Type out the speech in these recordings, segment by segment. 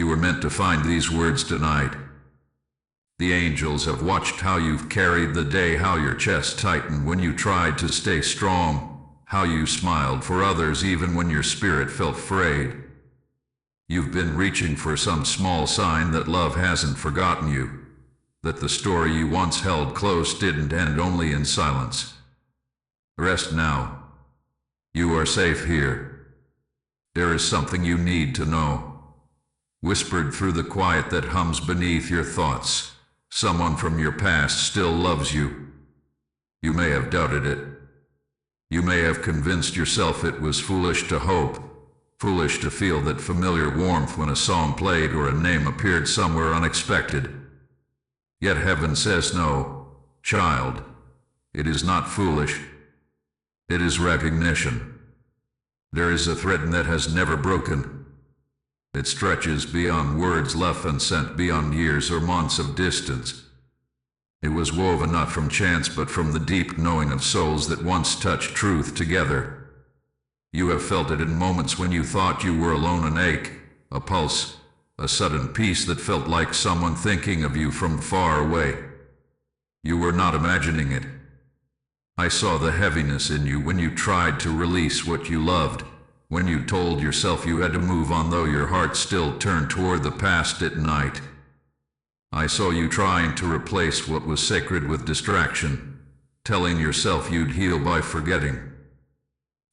were meant to find these words tonight. The angels have watched how you've carried the day, how your chest tightened when you tried to stay strong, how you smiled for others even when your spirit felt frayed. You've been reaching for some small sign that love hasn't forgotten you, that the story you once held close didn't end only in silence. Rest now. You are safe here. There is something you need to know. Whispered through the quiet that hums beneath your thoughts, someone from your past still loves you. You may have doubted it. You may have convinced yourself it was foolish to hope, foolish to feel that familiar warmth when a song played or a name appeared somewhere unexpected. Yet heaven says no, child. It is not foolish. It is recognition. There is a thread that has never broken. It stretches beyond words left unsent, beyond years or months of distance. It was woven not from chance but from the deep knowing of souls that once touched truth together. You have felt it in moments when you thought you were alone, an ache, a pulse, a sudden peace that felt like someone thinking of you from far away. You were not imagining it. I saw the heaviness in you when you tried to release what you loved, when you told yourself you had to move on though your heart still turned toward the past at night. I saw you trying to replace what was sacred with distraction, telling yourself you'd heal by forgetting.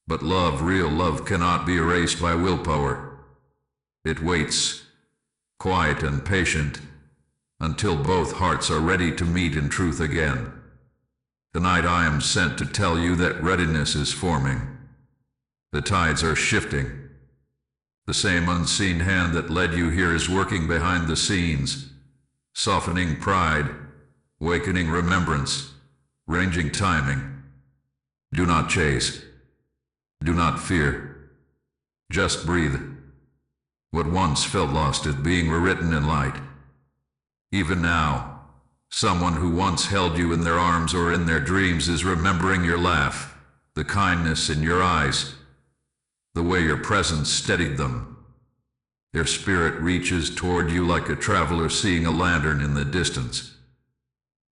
But love, real love, cannot be erased by willpower. It waits, quiet and patient, until both hearts are ready to meet in truth again. Tonight I am sent to tell you that readiness is forming. The tides are shifting. The same unseen hand that led you here is working behind the scenes, softening pride, awakening remembrance, ranging timing. Do not chase. Do not fear. Just breathe. What once felt lost is being rewritten in light. Even now, someone who once held you in their arms or in their dreams is remembering your laugh, the kindness in your eyes, the way your presence steadied them. Their spirit reaches toward you like a traveler seeing a lantern in the distance.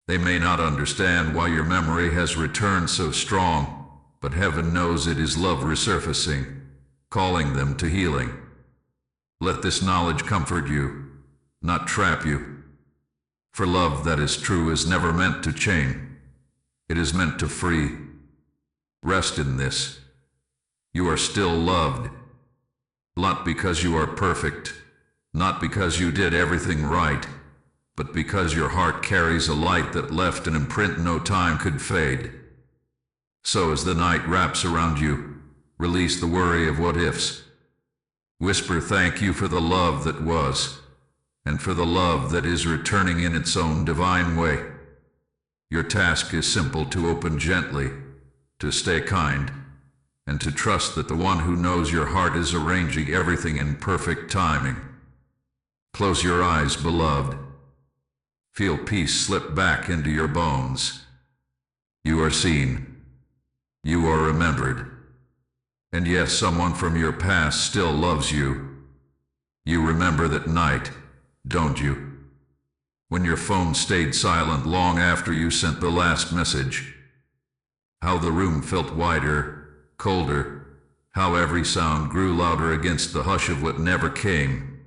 They may not understand why your memory has returned so strong, but heaven knows it is love resurfacing, calling them to healing. Let this knowledge comfort you, not trap you. For love that is true is never meant to chain. It is meant to free. Rest in this. You are still loved. Not because you are perfect, not because you did everything right, but because your heart carries a light that left an imprint no time could fade. So as the night wraps around you, release the worry of what ifs. Whisper thank you for the love that was, and for the love that is returning in its own divine way. Your task is simple: to open gently, to stay kind, and to trust that the one who knows your heart is arranging everything in perfect timing. Close your eyes, beloved. Feel peace slip back into your bones. You are seen. You are remembered. And yes, someone from your past still loves you. You remember that night, don't you? When your phone stayed silent long after you sent the last message. How the room felt wider, colder, how every sound grew louder against the hush of what never came.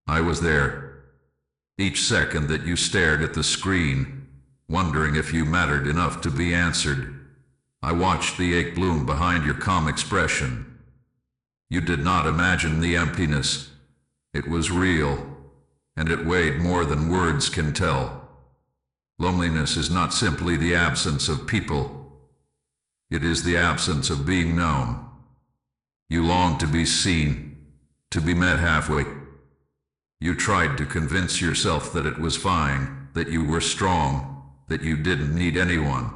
I was there. Each second that you stared at the screen, wondering if you mattered enough to be answered. I watched the ache bloom behind your calm expression. You did not imagine the emptiness. It was real. And it weighed more than words can tell. Loneliness is not simply the absence of people. It is the absence of being known. You longed to be seen, to be met halfway. You tried to convince yourself that it was fine, that you were strong, that you didn't need anyone.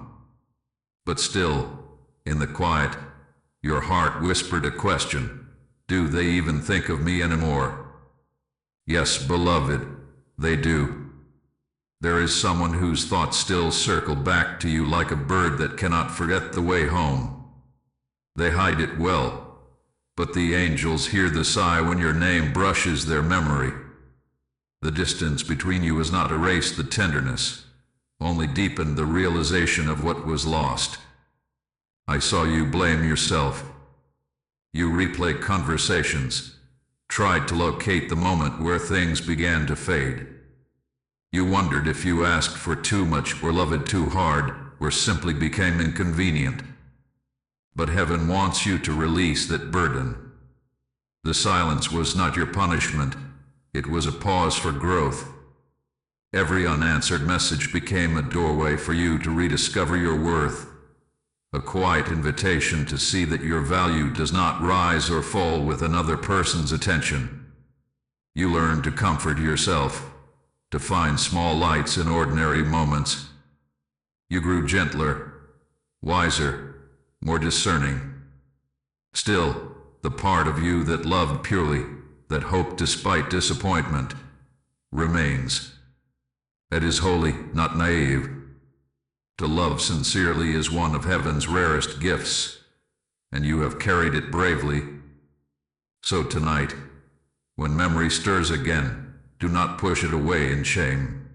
But still, in the quiet, your heart whispered a question. Do they even think of me anymore? Yes, beloved, they do. There is someone whose thoughts still circle back to you like a bird that cannot forget the way home. They hide it well, but the angels hear the sigh when your name brushes their memory. The distance between you has not erased the tenderness, only deepened the realization of what was lost. I saw you blame yourself. You replayed conversations, tried to locate the moment where things began to fade. You wondered if you asked for too much or loved too hard, or simply became inconvenient. But heaven wants you to release that burden. The silence was not your punishment, it was a pause for growth. Every unanswered message became a doorway for you to rediscover your worth, a quiet invitation to see that your value does not rise or fall with another person's attention. You learned to comfort yourself, to find small lights in ordinary moments. You grew gentler, wiser, more discerning. Still, the part of you that loved purely, that hoped despite disappointment, remains. It is holy, not naive. To love sincerely is one of heaven's rarest gifts, and you have carried it bravely. So tonight, when memory stirs again, do not push it away in shame.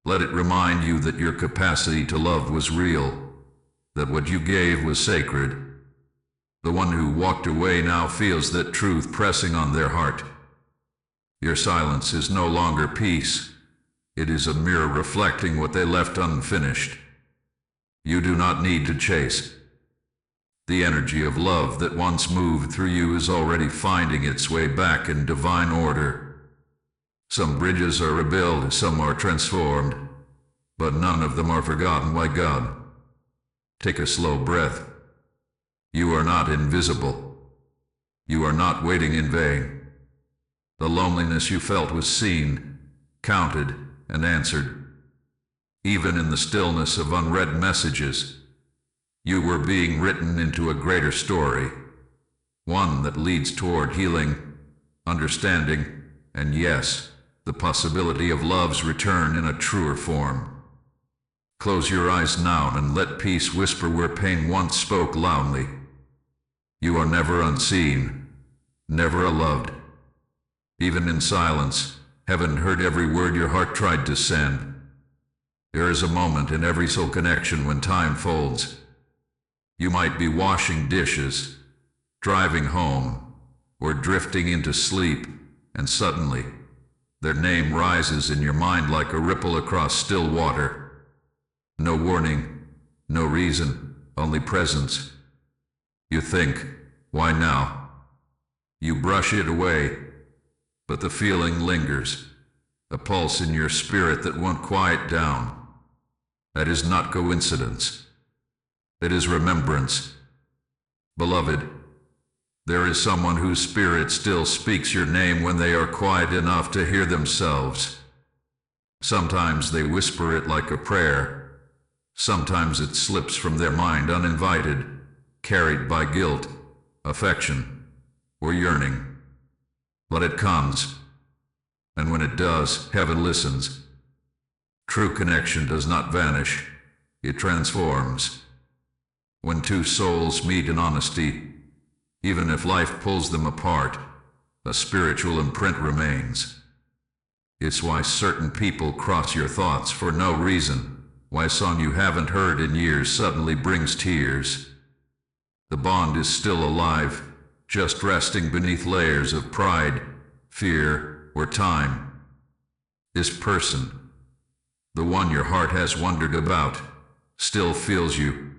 Let it remind you that your capacity to love was real, that what you gave was sacred. The one who walked away now feels that truth pressing on their heart. Your silence is no longer peace. It is a mirror reflecting what they left unfinished. You do not need to chase. The energy of love that once moved through you is already finding its way back in divine order. Some bridges are rebuilt, some are transformed, but none of them are forgotten by God. Take a slow breath. You are not invisible. You are not waiting in vain. The loneliness you felt was seen, counted, and answered. Even in the stillness of unread messages, you were being written into a greater story, one that leads toward healing, understanding, and yes, the possibility of love's return in a truer form. Close your eyes now and let peace whisper where pain once spoke loudly. You are never unseen, never unloved. Even in silence, heaven heard every word your heart tried to send. There is a moment in every soul connection when time folds. You might be washing dishes, driving home, or drifting into sleep, and suddenly, their name rises in your mind like a ripple across still water. No warning, no reason, only presence. You think, why now? You brush it away, but the feeling lingers, a pulse in your spirit that won't quiet down. That is not coincidence. It is remembrance. Beloved, there is someone whose spirit still speaks your name when they are quiet enough to hear themselves. Sometimes they whisper it like a prayer. Sometimes it slips from their mind uninvited, carried by guilt, affection, or yearning. But it comes, and when it does, heaven listens. True connection does not vanish, it transforms. When two souls meet in honesty, even if life pulls them apart, a spiritual imprint remains. It's why certain people cross your thoughts for no reason, why a song you haven't heard in years suddenly brings tears. The bond is still alive, just resting beneath layers of pride, fear, or time. This person, the one your heart has wondered about, still feels you.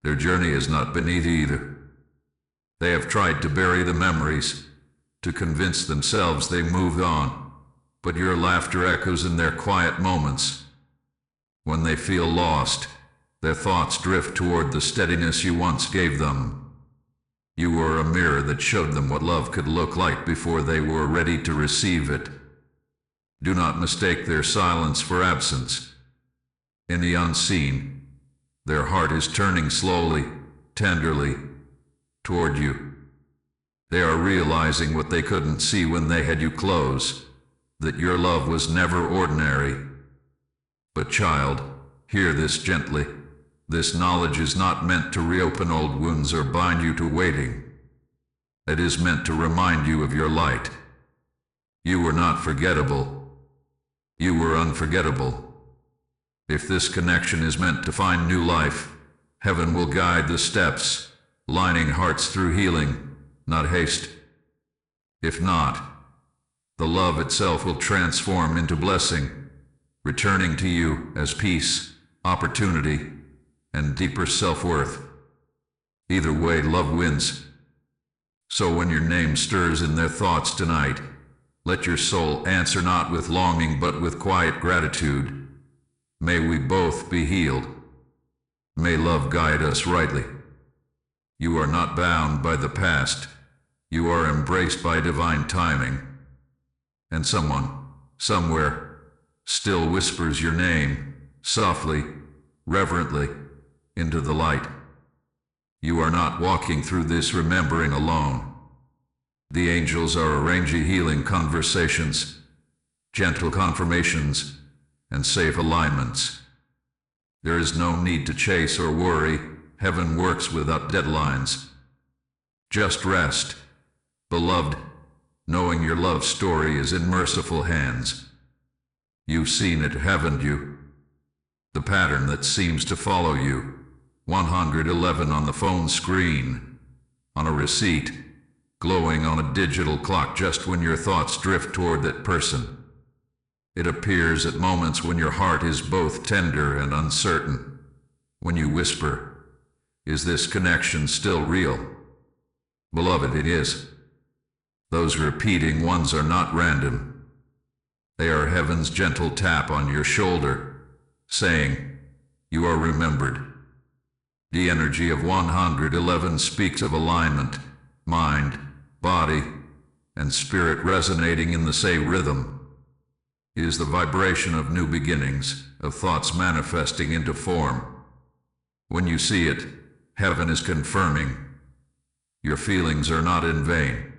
Their journey has not been easy either. They have tried to bury the memories, to convince themselves they moved on, but your laughter echoes in their quiet moments. When they feel lost, their thoughts drift toward the steadiness you once gave them. You were a mirror that showed them what love could look like before they were ready to receive it. Do not mistake their silence for absence. In the unseen, their heart is turning slowly, tenderly, toward you. They are realizing what they couldn't see when they had you close, that your love was never ordinary. But child, hear this gently. This knowledge is not meant to reopen old wounds or bind you to waiting. It is meant to remind you of your light. You were not forgettable. You were unforgettable. If this connection is meant to find new life, heaven will guide the steps, lining hearts through healing, not haste. If not, the love itself will transform into blessing, returning to you as peace, opportunity, and deeper self-worth. Either way, love wins. So when your name stirs in their thoughts tonight, let your soul answer not with longing but with quiet gratitude. May we both be healed. May love guide us rightly. You are not bound by the past. You are embraced by divine timing. And someone, somewhere, still whispers your name, softly, reverently, into the light. You are not walking through this remembering alone. The angels are arranging healing conversations, gentle confirmations, and safe alignments. There is no need to chase or worry. Heaven works without deadlines. Just rest, beloved, knowing your love story is in merciful hands. You've seen it, haven't you? The pattern that seems to follow you. 111 on the phone screen, on a receipt, glowing on a digital clock just when your thoughts drift toward that person. It appears at moments when your heart is both tender and uncertain. When you whisper, "Is this connection still real?" Beloved, it is. Those repeating ones are not random. They are heaven's gentle tap on your shoulder, saying, "You are remembered." The energy of 111 speaks of alignment, mind, body, and spirit resonating in the same rhythm. It is the vibration of new beginnings, of thoughts manifesting into form. When you see it, heaven is confirming. Your feelings are not in vain.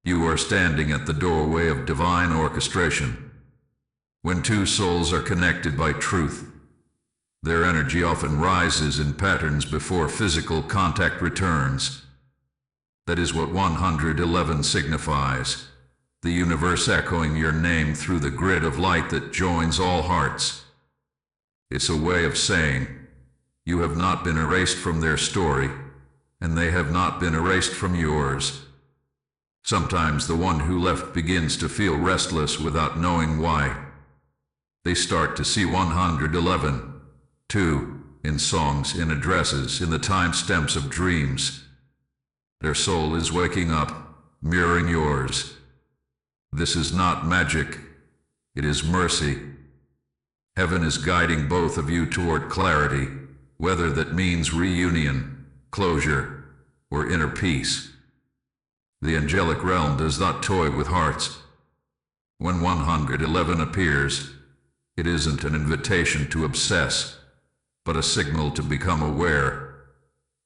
You are standing at the doorway of divine orchestration. When two souls are connected by truth, their energy often rises in patterns before physical contact returns. That is what 111 signifies, the universe echoing your name through the grid of light that joins all hearts. It's a way of saying, you have not been erased from their story, and they have not been erased from yours. Sometimes the one who left begins to feel restless without knowing why. They start to see 111. Two, in songs, in addresses, in the timestamps of dreams. Their soul is waking up, mirroring yours. This is not magic, it is mercy. Heaven is guiding both of you toward clarity, whether that means reunion, closure, or inner peace. The angelic realm does not toy with hearts. When 111 appears, it isn't an invitation to obsess, but a signal to become aware.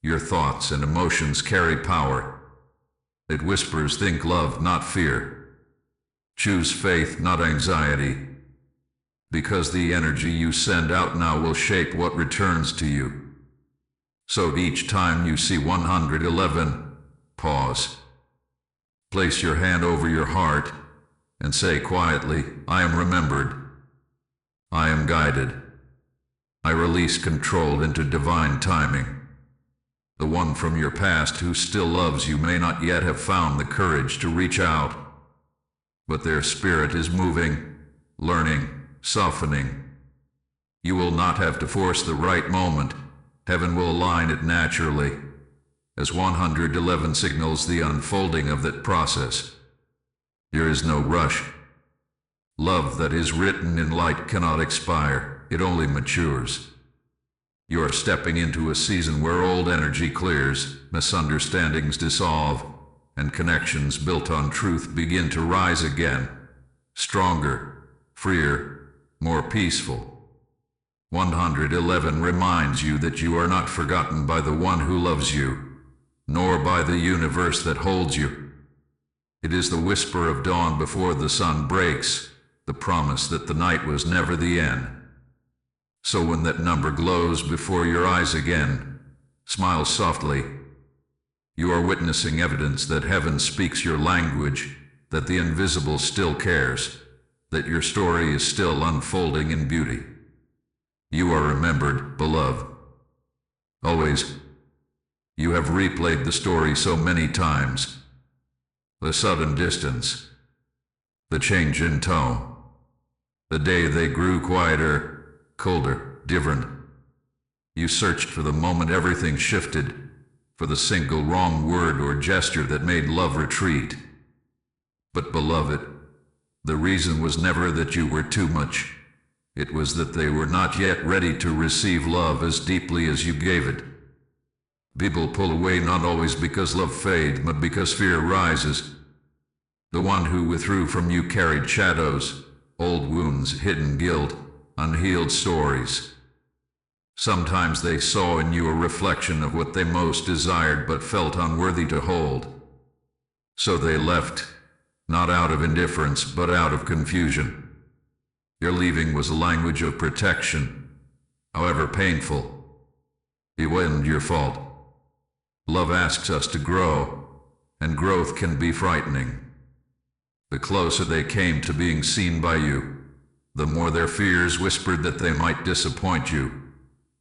Your thoughts and emotions carry power. It whispers, think love, not fear. Choose faith, not anxiety. Because the energy you send out now will shape what returns to you. So each time you see 111, pause. Place your hand over your heart and say quietly, I am remembered. I am guided. I release control into divine timing. The one from your past who still loves you may not yet have found the courage to reach out, but their spirit is moving, learning, softening. You will not have to force the right moment. Heaven will align it naturally, as 111 signals the unfolding of that process. There is no rush. Love that is written in light cannot expire, it only matures. You are stepping into a season where old energy clears, misunderstandings dissolve, and connections built on truth begin to rise again. Stronger, freer, more peaceful. 111 reminds you that you are not forgotten by the one who loves you, nor by the universe that holds you. It is the whisper of dawn before the sun breaks, the promise that the night was never the end. So when that number glows before your eyes again, smile softly. You are witnessing evidence that heaven speaks your language, that the invisible still cares. that your story is still unfolding in beauty. You are remembered, beloved. Always. You have replayed the story so many times. The sudden distance, the change in tone, the day they grew quieter, colder, different. You searched for the moment everything shifted, for the single wrong word or gesture that made love retreat. But beloved, the reason was never that you were too much. It was that they were not yet ready to receive love as deeply as you gave it. People pull away not always because love fades, but because fear rises. The one who withdrew from you carried shadows, old wounds, hidden guilt, unhealed stories. Sometimes they saw in you a reflection of what they most desired but felt unworthy to hold. So they left, not out of indifference but out of confusion. Your leaving was a language of protection, however painful. It wasn't your fault. Love asks us to grow, and growth can be frightening. The closer they came to being seen by you, the more their fears whispered that they might disappoint you,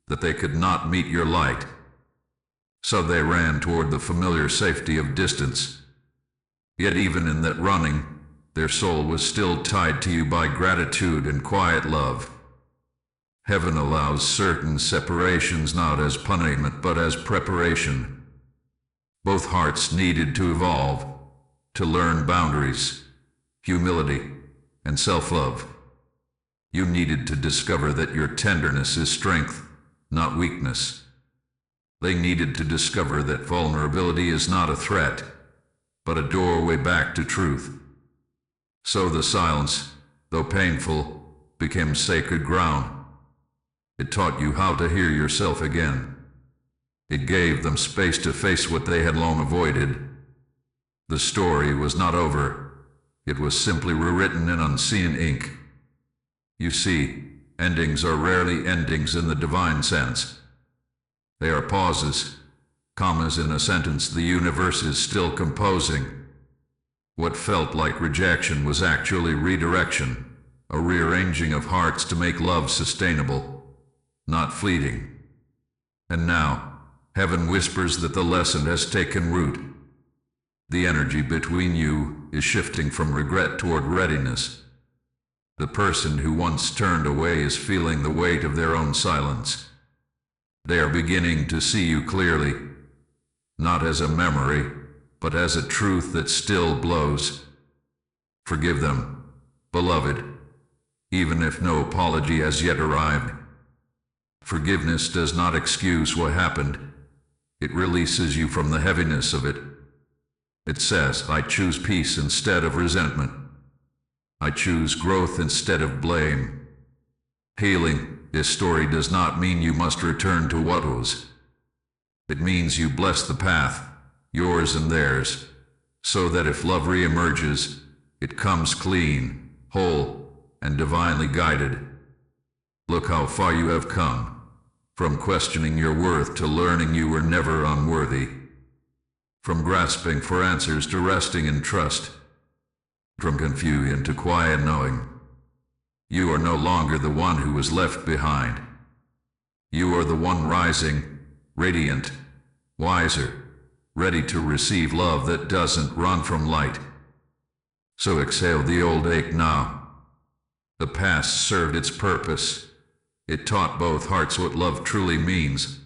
that they could not meet your light. So they ran toward the familiar safety of distance. Yet even in that running, their soul was still tied to you by gratitude and quiet love. Heaven allows certain separations not as punishment but as preparation. Both hearts needed to evolve, to learn boundaries, humility, and self-love. You needed to discover that your tenderness is strength, not weakness. They needed to discover that vulnerability is not a threat, but a doorway back to truth. So the silence, though painful, became sacred ground. It taught you how to hear yourself again. It gave them space to face what they had long avoided. The story was not over. It was simply rewritten in unseen ink. You see, endings are rarely endings in the divine sense. They are pauses, commas in a sentence the universe is still composing. What felt like rejection was actually redirection, a rearranging of hearts to make love sustainable, not fleeting. And now, heaven whispers that the lesson has taken root. The energy between you is shifting from regret toward readiness. The person who once turned away is feeling the weight of their own silence. They are beginning to see you clearly, not as a memory, but as a truth that still blows. Forgive them, beloved, even if no apology has yet arrived. Forgiveness does not excuse what happened. It releases you from the heaviness of it. It says, I choose peace instead of resentment. I choose growth instead of blame. Healing this story does not mean you must return to what was. It means you bless the path, yours and theirs, so that if love reemerges, it comes clean, whole, and divinely guided. Look how far you have come. From questioning your worth to learning you were never unworthy. From grasping for answers to resting in trust. From confusion to quiet knowing. You are no longer the one who was left behind. You are the one rising, radiant, wiser, ready to receive love that doesn't run from light. So exhale the old ache now. The past served its purpose. It taught both hearts what love truly means.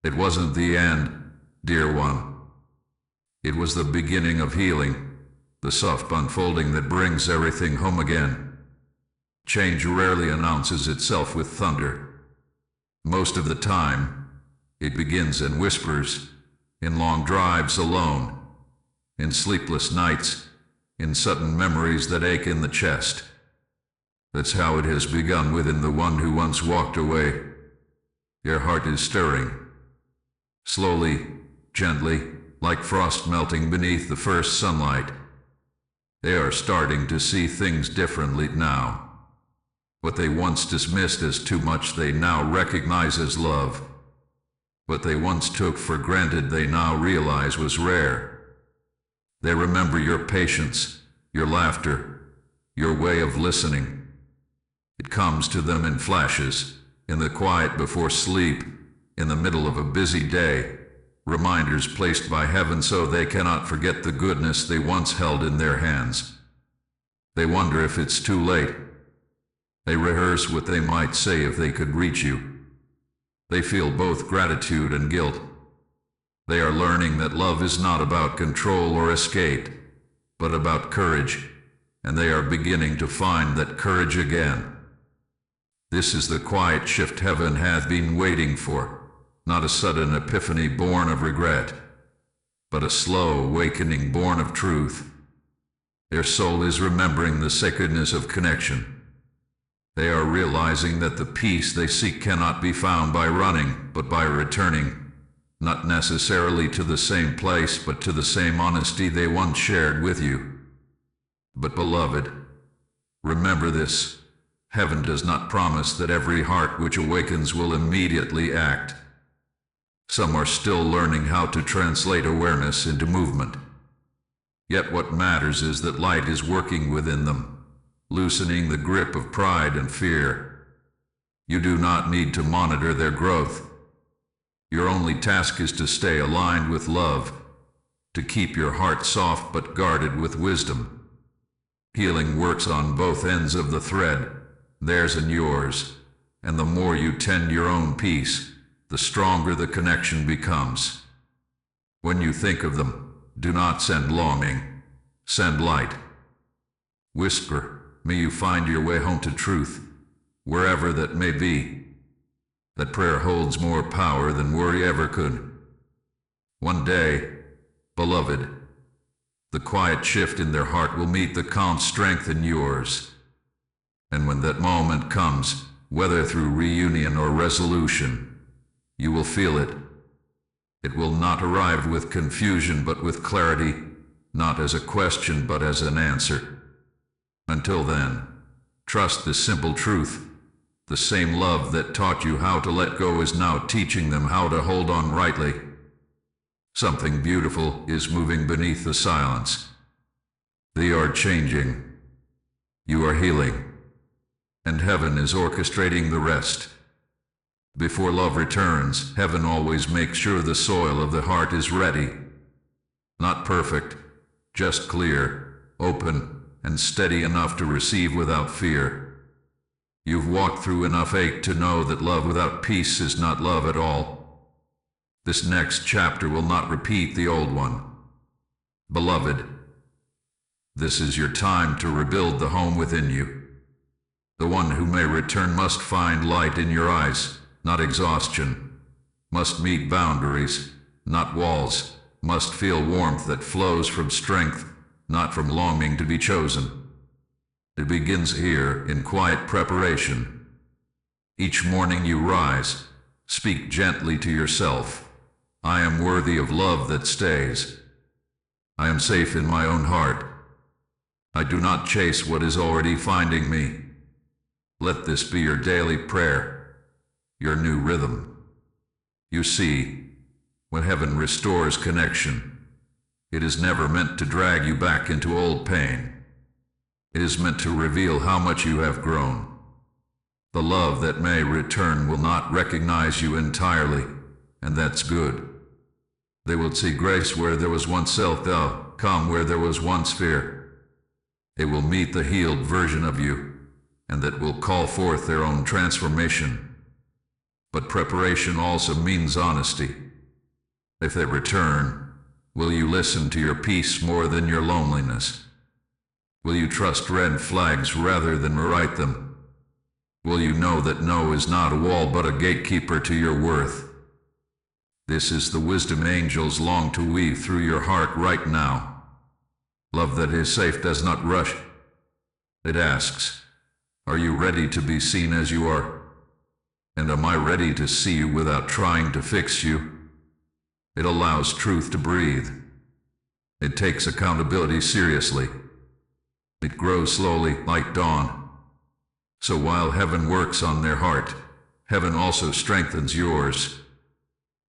It wasn't the end, dear one. It was the beginning of healing, the soft unfolding that brings everything home again. Change rarely announces itself with thunder. Most of the time, it begins in whispers, in long drives alone, in sleepless nights, in sudden memories that ache in the chest. That's how it has begun within the one who once walked away. Your heart is stirring. Slowly, gently, like frost melting beneath the first sunlight. They are starting to see things differently now. What they once dismissed as too much they now recognize as love. What they once took for granted they now realize was rare. They remember your patience, your laughter, your way of listening. It comes to them in flashes, in the quiet before sleep, in the middle of a busy day, reminders placed by heaven so they cannot forget the goodness they once held in their hands. They wonder if it's too late. They rehearse what they might say if they could reach you. They feel both gratitude and guilt. They are learning that love is not about control or escape, but about courage, and they are beginning to find that courage again. This is the quiet shift heaven hath been waiting for, not a sudden epiphany born of regret, but a slow awakening born of truth. Their soul is remembering the sacredness of connection. They are realizing that the peace they seek cannot be found by running, but by returning, not necessarily to the same place, but to the same honesty they once shared with you. But beloved, remember this: heaven does not promise that every heart which awakens will immediately act. Some are still learning how to translate awareness into movement. Yet what matters is that light is working within them, loosening the grip of pride and fear. You do not need to monitor their growth. Your only task is to stay aligned with love, to keep your heart soft but guarded with wisdom. Healing works on both ends of the thread, theirs and yours, and the more you tend your own peace, the stronger the connection becomes. When you think of them, do not send longing, send light. Whisper, may you find your way home to truth, wherever that may be. That prayer holds more power than worry ever could. One day, beloved, the quiet shift in their heart will meet the calm strength in yours. And when that moment comes, whether through reunion or resolution, you will feel it. It will not arrive with confusion but with clarity, not as a question but as an answer. Until then, trust this simple truth. The same love that taught you how to let go is now teaching them how to hold on rightly. Something beautiful is moving beneath the silence. They are changing. You are healing. And heaven is orchestrating the rest. Before love returns, heaven always makes sure the soil of the heart is ready. Not perfect, just clear, open, and steady enough to receive without fear. You've walked through enough ache to know that love without peace is not love at all. This next chapter will not repeat the old one. Beloved, this is your time to rebuild the home within you. The one who may return must find light in your eyes, not exhaustion, must meet boundaries, not walls, must feel warmth that flows from strength, not from longing to be chosen. It begins here in quiet preparation. Each morning you rise, speak gently to yourself. I am worthy of love that stays. I am safe in my own heart. I do not chase what is already finding me. Let this be your daily prayer, your new rhythm. You see, when heaven restores connection, it is never meant to drag you back into old pain. It is meant to reveal how much you have grown. The love that may return will not recognize you entirely, and that's good. They will see grace where there was once self-doubt, calm where there was once fear. They will meet the healed version of you, and that will call forth their own transformation. But preparation also means honesty. If they return, will you listen to your peace more than your loneliness? Will you trust red flags rather than rewrite them? Will you know that no is not a wall but a gatekeeper to your worth? This is the wisdom angels long to weave through your heart right now. Love that is safe does not rush. It asks, are you ready to be seen as you are? And am I ready to see you without trying to fix you? It allows truth to breathe. It takes accountability seriously. It grows slowly, like dawn. So while heaven works on their heart, heaven also strengthens yours.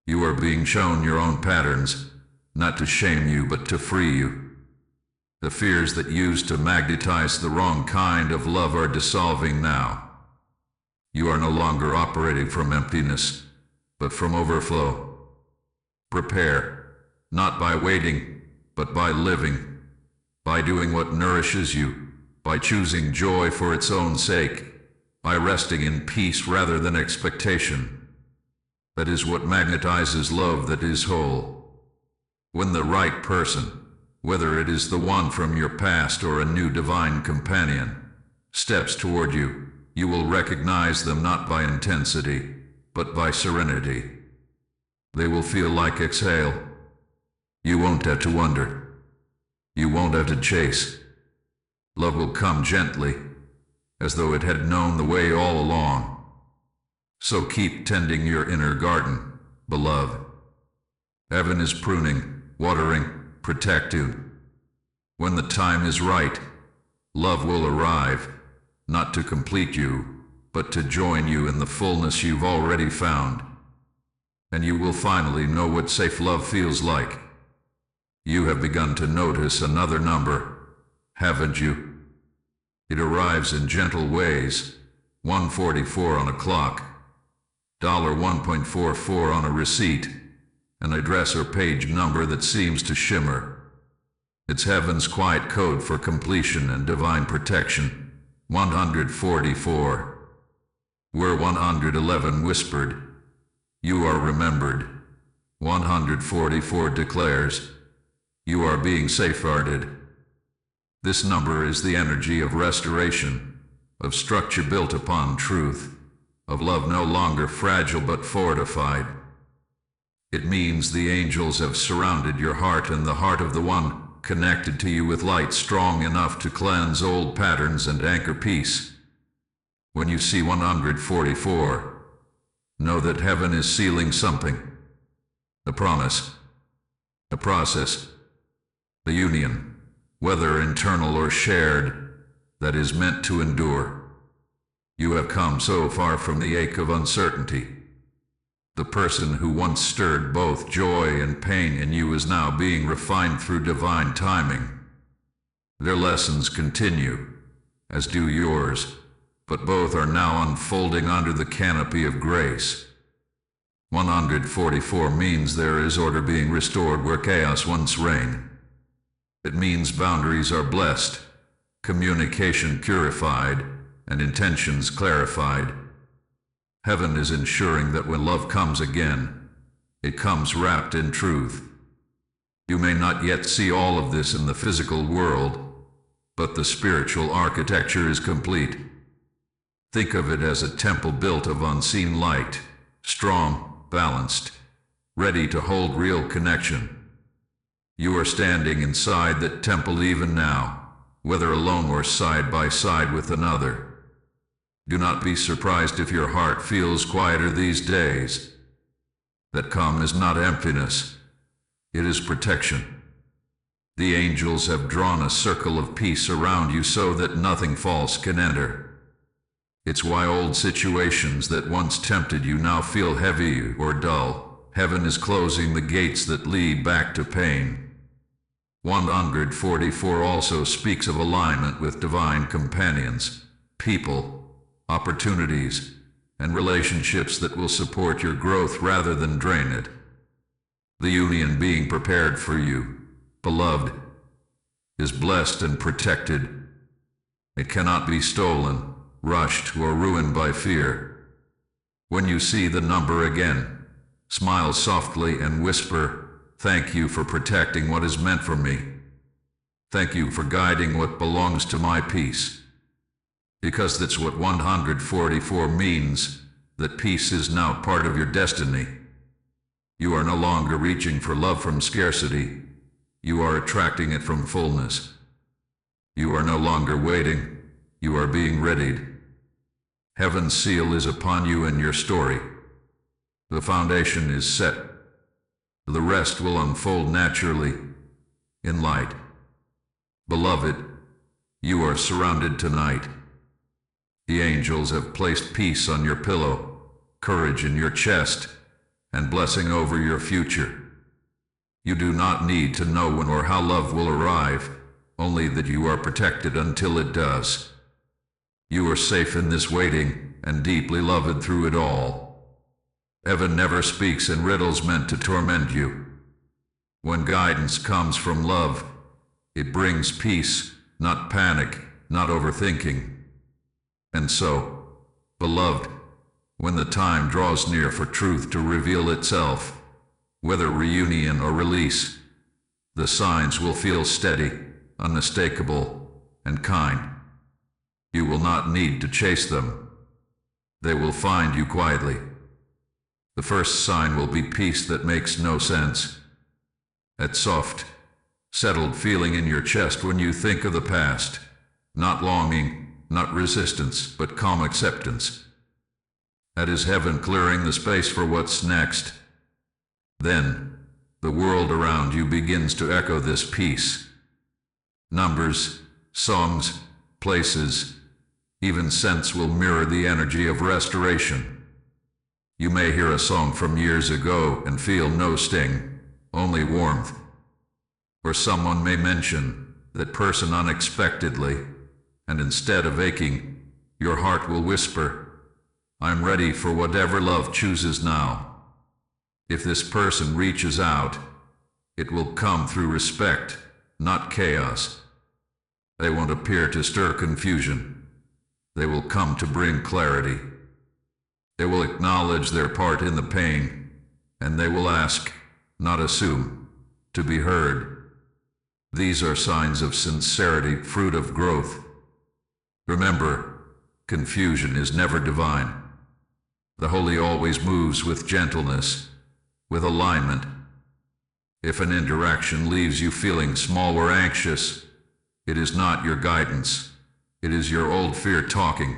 You are being shown your own patterns, not to shame you but to free you. The fears that used to magnetize the wrong kind of love are dissolving now. You are no longer operating from emptiness, but from overflow. Prepare, not by waiting, but by living, by doing what nourishes you, by choosing joy for its own sake, by resting in peace rather than expectation. That is what magnetizes love that is whole. When the right person, whether it is the one from your past or a new divine companion, steps toward you, you will recognize them not by intensity, but by serenity. They will feel like exhale. You won't have to wonder. You won't have to chase. Love will come gently, as though it had known the way all along. So keep tending your inner garden, beloved. Heaven is pruning, watering, protecting. When the time is right, love will arrive, not to complete you, but to join you in the fullness you've already found. And you will finally know what safe love feels like. You have begun to notice another number, haven't you? It arrives in gentle ways, 144 on a clock, $1.44 on a receipt, an address or page number that seems to shimmer. It's heaven's quiet code for completion and divine protection. 144. Where 111 whispered, "You are remembered." 144 declares, "You are being safeguarded." This number is the energy of restoration, of structure built upon truth, of love no longer fragile but fortified. It means the angels have surrounded your heart and the heart of the one connected to you with light strong enough to cleanse old patterns and anchor peace. When you see 144, know that heaven is sealing something. The promise, the process, the union, whether internal or shared, that is meant to endure. You have come so far from the ache of uncertainty. The person who once stirred both joy and pain in you is now being refined through divine timing. Their lessons continue, as do yours, but both are now unfolding under the canopy of grace. 144 means there is order being restored where chaos once reigned. It means boundaries are blessed, communication purified, and intentions clarified. Heaven is ensuring that when love comes again, it comes wrapped in truth. You may not yet see all of this in the physical world, but the spiritual architecture is complete. Think of it as a temple built of unseen light, strong, balanced, ready to hold real connection. You are standing inside that temple even now, whether alone or side by side with another. Do not be surprised if your heart feels quieter these days. That calm is not emptiness. It is protection. The angels have drawn a circle of peace around you so that nothing false can enter. It's why old situations that once tempted you now feel heavy or dull. Heaven is closing the gates that lead back to pain. 144 also speaks of alignment with divine companions, people, opportunities, and relationships that will support your growth rather than drain it. The union being prepared for you, beloved, is blessed and protected. It cannot be stolen, rushed, or ruined by fear. When you see the number again, smile softly and whisper, "Thank you for protecting what is meant for me. Thank you for guiding what belongs to my peace." Because that's what 144 means, that peace is now part of your destiny. You are no longer reaching for love from scarcity. You are attracting it from fullness. You are no longer waiting. You are being readied. Heaven's seal is upon you and your story. The foundation is set. The rest will unfold naturally, in light. Beloved, you are surrounded tonight. The angels have placed peace on your pillow, courage in your chest, and blessing over your future. You do not need to know when or how love will arrive. only that you are protected until it does. You are safe in this waiting, and deeply loved through it all. Heaven never speaks in riddles meant to torment you. When guidance comes from love, it brings peace, not panic, not overthinking. And so, beloved, when the time draws near for truth to reveal itself, whether reunion or release, the signs will feel steady, unmistakable, and kind. You will not need to chase them. They will find you quietly. The first sign will be peace that makes no sense. That soft, settled feeling in your chest when you think of the past. Not longing, not resistance, but calm acceptance. That is heaven clearing the space for what's next. Then, the world around you begins to echo this peace. Numbers, songs, places, even scents will mirror the energy of restoration. You may hear a song from years ago and feel no sting, only warmth. Or someone may mention that person unexpectedly, and instead of aching, your heart will whisper, I'm ready for whatever love chooses now. If this person reaches out, it will come through respect, not chaos. They won't appear to stir confusion. They will come to bring clarity. They will acknowledge their part in the pain, and they will ask, not assume, to be heard. These are signs of sincerity, fruit of growth. Remember, confusion is never divine. The holy always moves with gentleness, with alignment. If an interaction leaves you feeling small or anxious, it is not your guidance. It is your old fear talking.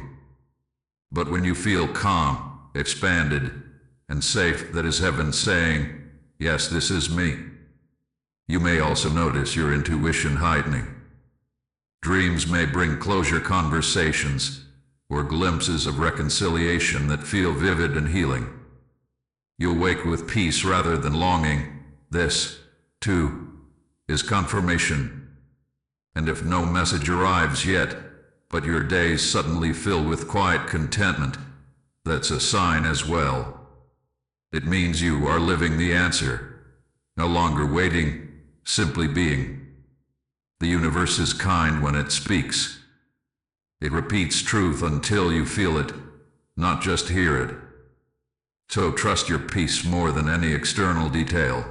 But when you feel calm, expanded, and safe, that is heaven saying, yes, this is me. You may also notice your intuition heightening. Dreams may bring closure, conversations, or glimpses of reconciliation that feel vivid and healing. You'll wake with peace rather than longing. This, too, is confirmation. And if no message arrives yet, but your days suddenly fill with quiet contentment, that's a sign as well. It means you are living the answer, no longer waiting, simply being. The universe is kind when it speaks. It repeats truth until you feel it, not just hear it. So trust your peace more than any external detail.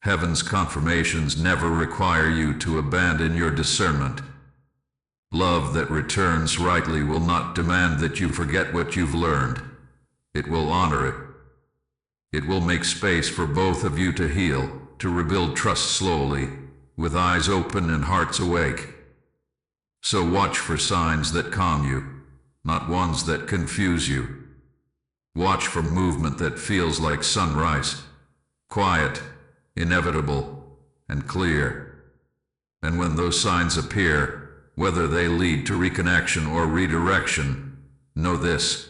Heaven's confirmations never require you to abandon your discernment. Love that returns rightly will not demand that you forget what you've learned. It will honor it. It will make space for both of you to heal, to rebuild trust slowly, with eyes open and hearts awake. So watch for signs that calm you, not ones that confuse you. Watch for movement that feels like sunrise, quiet, inevitable, and clear. And when those signs appear, whether they lead to reconnection or redirection, know this: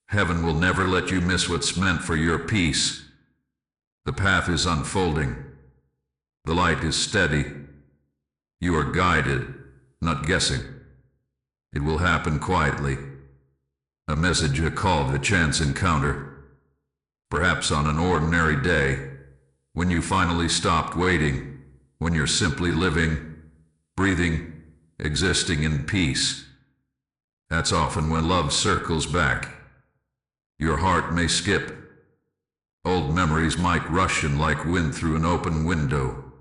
heaven will never let you miss what's meant for your peace. The path is unfolding. The light is steady. You are guided, not guessing. It will happen quietly. A message, a call, a chance encounter. Perhaps on an ordinary day, when you finally stopped waiting, when you're simply living, breathing, existing in peace. That's often when love circles back. Your heart may skip. Old memories might rush in like wind through an open window.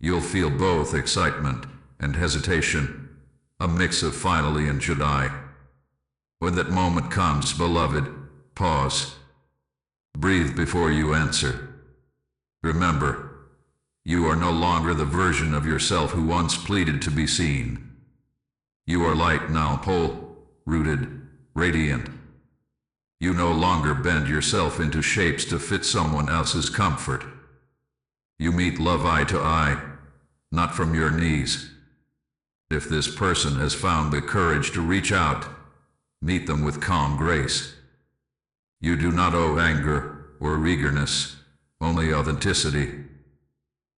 You'll feel both excitement and hesitation, a mix of finally and should I. When that moment comes, beloved, pause. Breathe before you answer. Remember, you are no longer the version of yourself who once pleaded to be seen. You are light now, whole, rooted, radiant. You no longer bend yourself into shapes to fit someone else's comfort. You meet love eye to eye, not from your knees. If this person has found the courage to reach out, meet them with calm grace. You do not owe anger or eagerness, only authenticity.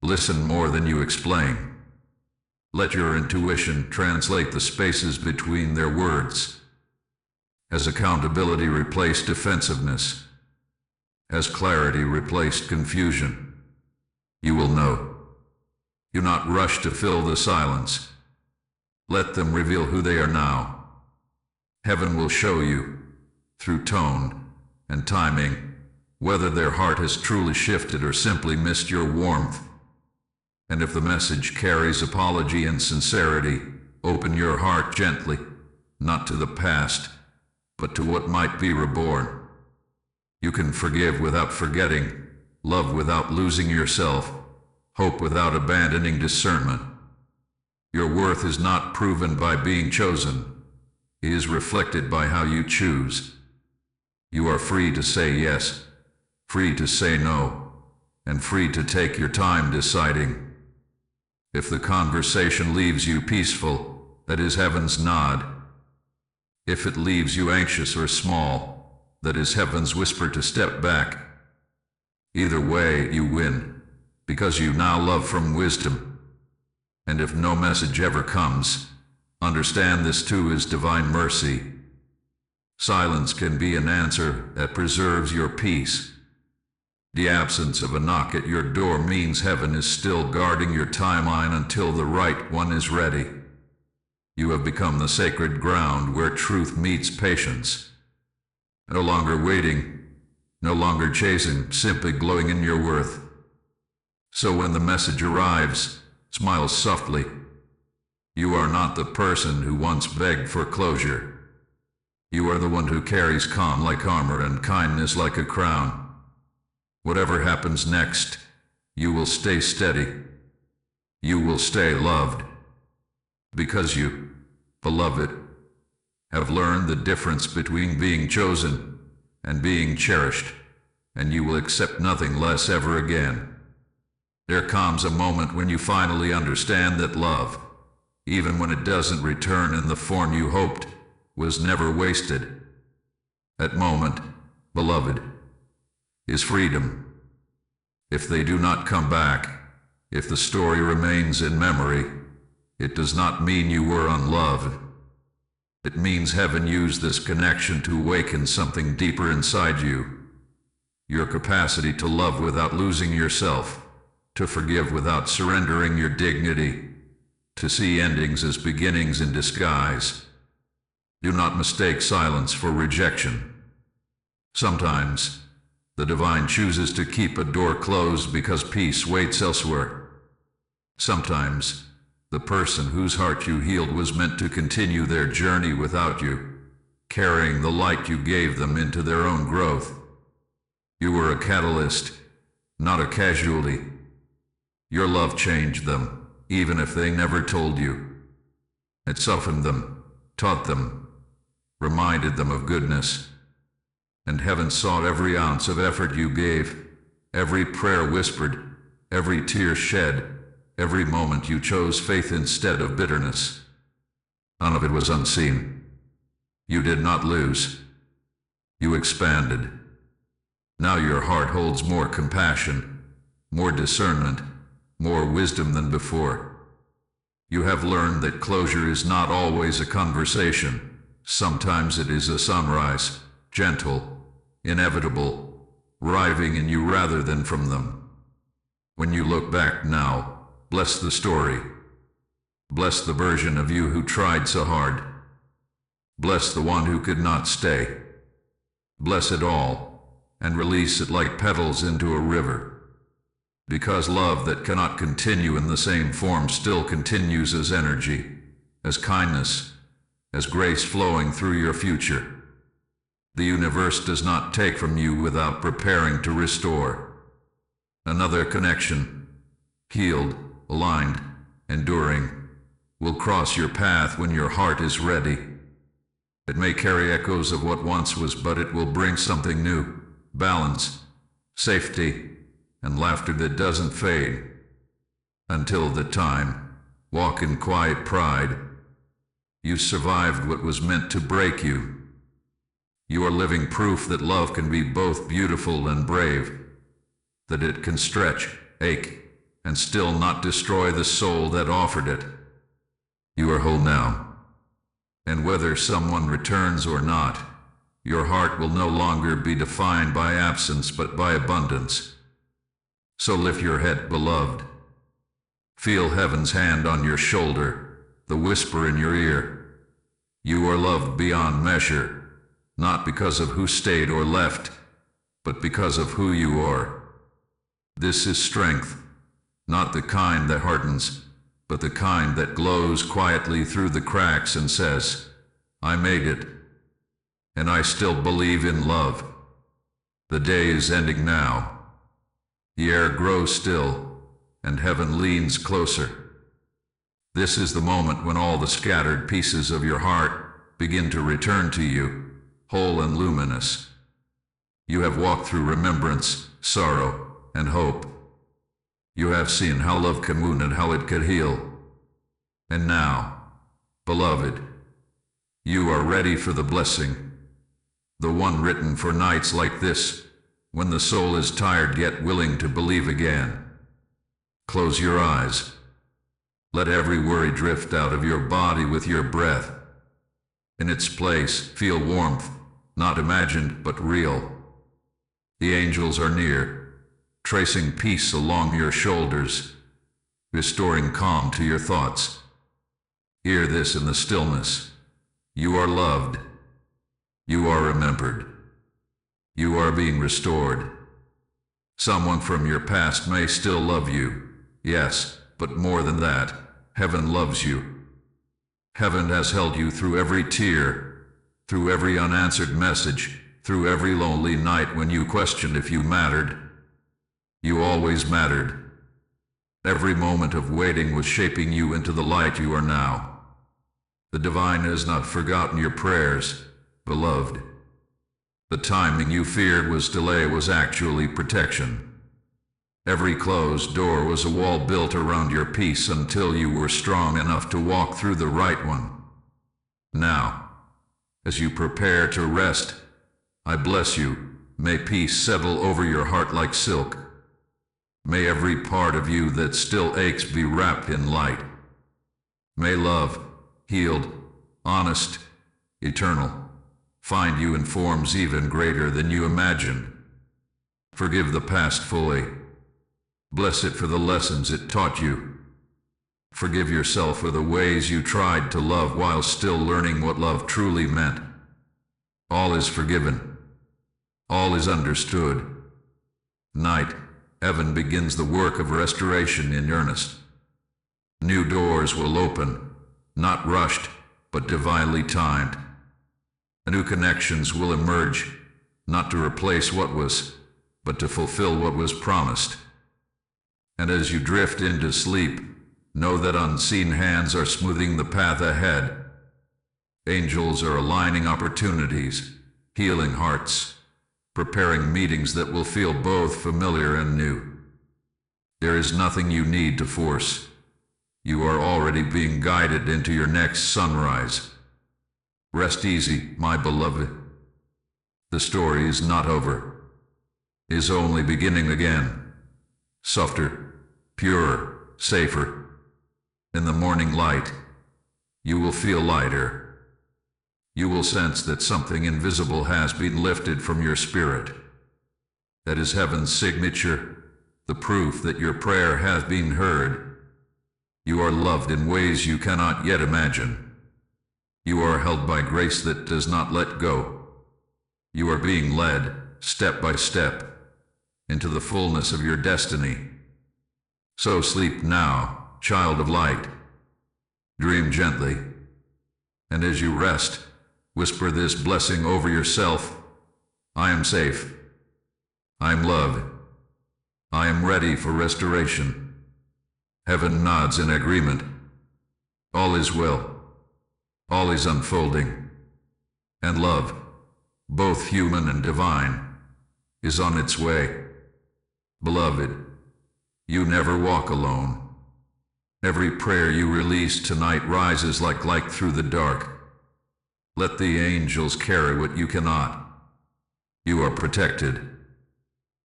Listen more than you explain. Let your intuition translate the spaces between their words. Has accountability replaced defensiveness? Has clarity replaced confusion? You will know. Do not rush to fill the silence. Let them reveal who they are now. Heaven will show you, through tone and timing, whether their heart has truly shifted or simply missed your warmth. And if the message carries apology and sincerity, open your heart gently, not to the past, but to what might be reborn. You can forgive without forgetting, love without losing yourself, hope without abandoning discernment. Your worth is not proven by being chosen. It is reflected by how you choose. You are free to say yes, free to say no, and free to take your time deciding. If the conversation leaves you peaceful, that is heaven's nod. If it leaves you anxious or small, that is heaven's whisper to step back. Either way, you win, because you now love from wisdom. And if no message ever comes, understand this too is divine mercy. Silence can be an answer that preserves your peace. The absence of a knock at your door means heaven is still guarding your timeline until the right one is ready. You have become the sacred ground where truth meets patience. No longer waiting, no longer chasing, simply glowing in your worth. So when the message arrives, smile softly. You are not the person who once begged for closure. You are the one who carries calm like armor and kindness like a crown. Whatever happens next, you will stay steady. You will stay loved. Because you, beloved, have learned the difference between being chosen and being cherished, and you will accept nothing less ever again. There comes a moment when you finally understand that love, even when it doesn't return in the form you hoped, was never wasted. That moment, beloved, is freedom. If they do not come back, if the story remains in memory, it does not mean you were unloved. It means heaven used this connection to awaken something deeper inside you. Your capacity to love without losing yourself, to forgive without surrendering your dignity, to see endings as beginnings in disguise. Do not mistake silence for rejection. Sometimes, the divine chooses to keep a door closed because peace waits elsewhere. Sometimes, the person whose heart you healed was meant to continue their journey without you, carrying the light you gave them into their own growth. You were a catalyst, not a casualty. Your love changed them, even if they never told you. It softened them, taught them, reminded them of goodness. And heaven saw every ounce of effort you gave, every prayer whispered, every tear shed, every moment you chose faith instead of bitterness. None of it was unseen. You did not lose. You expanded. Now your heart holds more compassion, more discernment, more wisdom than before. You have learned that closure is not always a conversation. Sometimes it is a sunrise, gentle, inevitable, arriving in you rather than from them. When you look back now, bless the story. Bless the version of you who tried so hard. Bless the one who could not stay. Bless it all, and release it like petals into a river. Because love that cannot continue in the same form still continues as energy, as kindness, as grace flowing through your future. The universe does not take from you without preparing to restore. Another connection, healed, aligned, enduring, will cross your path when your heart is ready. It may carry echoes of what once was, but it will bring something new, balance, safety, and laughter that doesn't fade. Until the time, walk in quiet pride. You survived what was meant to break you. You are living proof that love can be both beautiful and brave, that it can stretch, ache, and still not destroy the soul that offered it. You are whole now. And whether someone returns or not, your heart will no longer be defined by absence but by abundance. So lift your head, beloved. Feel heaven's hand on your shoulder, the whisper in your ear. You are loved beyond measure, not because of who stayed or left, but because of who you are. This is strength, not the kind that hardens, but the kind that glows quietly through the cracks and says, I made it, and I still believe in love. The day is ending now. The air grows still, and heaven leans closer. This is the moment when all the scattered pieces of your heart begin to return to you, whole and luminous. You have walked through remembrance, sorrow, and hope. You have seen how love can wound and how it can heal. And now, beloved, you are ready for the blessing, the one written for nights like this, when the soul is tired yet willing to believe again. Close your eyes. Let every worry drift out of your body with your breath. In its place, feel warmth, not imagined but real. The angels are near, tracing peace along your shoulders, restoring calm to your thoughts. Hear this in the stillness. You are loved. You are remembered. You are being restored. Someone from your past may still love you, yes, but more than that, heaven loves you. Heaven has held you through every tear, through every unanswered message, through every lonely night when you questioned if you mattered. You always mattered. Every moment of waiting was shaping you into the light you are now. The divine has not forgotten your prayers, beloved. The timing you feared was delay was actually protection. Every closed door was a wall built around your peace until you were strong enough to walk through the right one. Now, as you prepare to rest, I bless you. May peace settle over your heart like silk. May every part of you that still aches be wrapped in light. May love, healed, honest, eternal, find you in forms even greater than you imagined. Forgive the past fully. Bless it for the lessons it taught you. Forgive yourself for the ways you tried to love while still learning what love truly meant. All is forgiven. All is understood. Night, heaven begins the work of restoration in earnest. New doors will open, not rushed, but divinely timed. New connections will emerge, not to replace what was, but to fulfill what was promised. And as you drift into sleep, know that unseen hands are smoothing the path ahead. Angels are aligning opportunities, healing hearts, preparing meetings that will feel both familiar and new. There is nothing you need to force. You are already being guided into your next sunrise. Rest easy, my beloved. The story is not over. It is only beginning again. Softer, purer, safer. In the morning light, you will feel lighter. You will sense that something invisible has been lifted from your spirit. That is heaven's signature, the proof that your prayer has been heard. You are loved in ways you cannot yet imagine. You are held by grace that does not let go. You are being led, step by step, into the fullness of your destiny. So sleep now, child of light. Dream gently, and as you rest, whisper this blessing over yourself. I am safe. I am loved. I am ready for restoration. Heaven nods in agreement. All is well. All is unfolding. And love, both human and divine, is on its way. Beloved, you never walk alone. Every prayer you release tonight rises like light through the dark. Let the angels carry what you cannot. You are protected.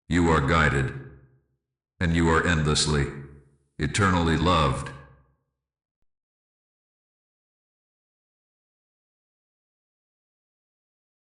You are guided. And you are endlessly, eternally loved.